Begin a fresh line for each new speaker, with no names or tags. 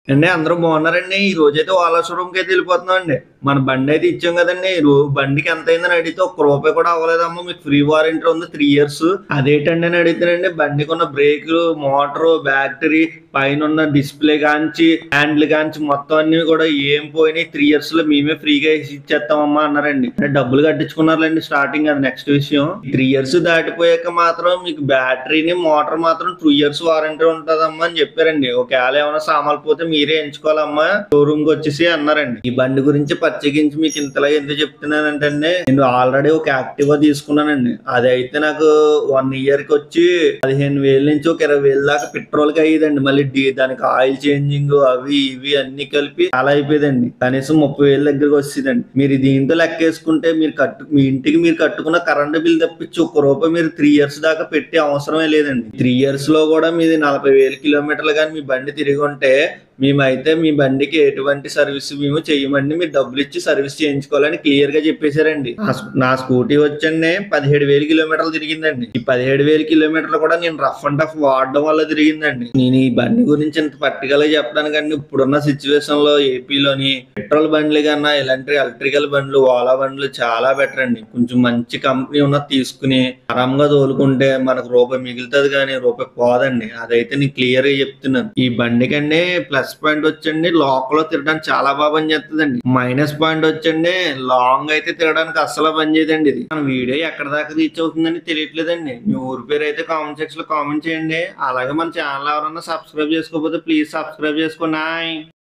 అండి అందరూ బాగున్నారండి. ఈ రోజైతే ఓలా షోరూమ్‌కి అయితే వెళ్ళిపోతున్నామండి. మన బండి అయితే ఇచ్చాం కదండీ! బండికి ఎంత అయిందని అడిగితే ఒక్క రూపాయి కూడా అవ్వలేదమ్మా. మీకు ఫ్రీ వారంటీ ఉంది 3 ఇయర్స్. అదేంటండి అని అడిగితేనండి బండికున్న బ్రేకులు, మోటారు, బ్యాటరీ, పైనున్న డిస్‌ప్లే కాంచి, హ్యాండిల్ కాంచి మొత్తం అన్నీ కూడా ఏం పోయినాయి 3 ఇయర్స్‌లో మేమే ఫ్రీగా ఏసి ఇచ్చేస్తామమ్మా అన్నారండి. అంటే డబ్బులు కట్టించుకున్నారులెండి స్టార్టింగ్ అది నెక్స్ట్ విషయం. 3 ఇయర్స్ దాటిపోయాక మాత్రం మీకు బ్యాటరీని, మోటార్ మాత్రం 2 ఇయర్స్ వారంటీ ఉంటదమ్మా అని చెప్పారండి. ఒకవేళ ఏమైనా సామాన్లు పోతే మీరే ఎంచుకోవాలమ్మా షోరూమ్‌కి వచ్చేసి అన్నారండి. ఈ బండి గురించి ప్రత్యేకించి మీకు ఇంతలా ఎందుకు చెప్తున్నానంటే అండి, నేను ఆల్రెడీ ఒక యాక్టివా తీసుకున్నానండి. అదైతే నాకు 1 ఇయర్‌కి వచ్చి 15,000 నుంచి ఒక 20,000 దాకా పెట్రోల్‌కి అయ్యేదండి. మళ్ళీ దానికి ఆయిల్ చేంజింగ్ అవి ఇవి అన్ని కలిపి చాలా అయిపోయేదండి. కనీసం 30,000 దగ్గరకు వచ్చేదండి. మీరు దీంతో లెక్కేసుకుంటే మీ ఇంటికి మీరు కట్టుకున్న కరెంట్ బిల్ తప్పించి ఒక్క రూపాయి మీరు 3 ఇయర్స్ దాకా పెట్టే అవసరమే లేదండి. 3 ఇయర్స్ లో కూడా మీది 40,000 కిలోమీటర్లు కానీ మీ బండి తిరిగి ఉంటే మేమైతే మీ బండికి ఎటువంటి సర్వీస్ మేము చెయ్యమండి. మీరు డబ్బులు ఇచ్చి సర్వీస్ చేయించుకోవాలని క్లియర్ గా చెప్పేశారండి. నా స్కూటీ వచ్చండి 17,000 కిలోమీటర్లు తిరిగిందండి. ఈ 17,000 కిలోమీటర్లు కూడా నేను రఫ్ అండ్ టఫ్ వాడడం వల్ల తిరిగిందండి. నేను ఈ బండి గురించి ఇంత పర్టికల్ గా చెప్పడానికండి ఇప్పుడున్న సిచ్యువేషన్ లో ఏపీలోని పెట్రోల్ బండ్లు కన్నా ఇలాంటి ఎలక్ట్రికల్ బండ్లు, ఓలా బండ్లు చాలా బెటర్ అండి. కొంచెం మంచి కంపెనీ ఉన్నది తీసుకుని ఆరాంగా తోలుకుంటే మనకు రూపాయి మిగులుతుంది కానీ రూపాయి పోదండి. అదైతే నేను క్లియర్ గా చెప్తున్నాను. ఈ బండికండి ప్లస్ పాయింట్ వచ్చండి లోకల్ తిరగడానికి చాలా బాగా పనిచేస్తుందండి. మైనస్ పాయింట్ వచ్చండి లాంగ్ అయితే తిరగడానికి అస్సలు పనిచేయదండి. ఇది మన వీడియో ఎక్కడ దాకా రీచ్ అవుతుందని తెలియట్లేదండి. మీ ఊరి పేరు అయితే కామెంట్ సెక్షన్ లో కామెంట్ చేయండి. అలాగే మన ఛానల్ ఎవరన్నా సబ్స్క్రైబ్ చేసుకోకపోతే ప్లీజ్ సబ్స్క్రైబ్ చేసుకోండి.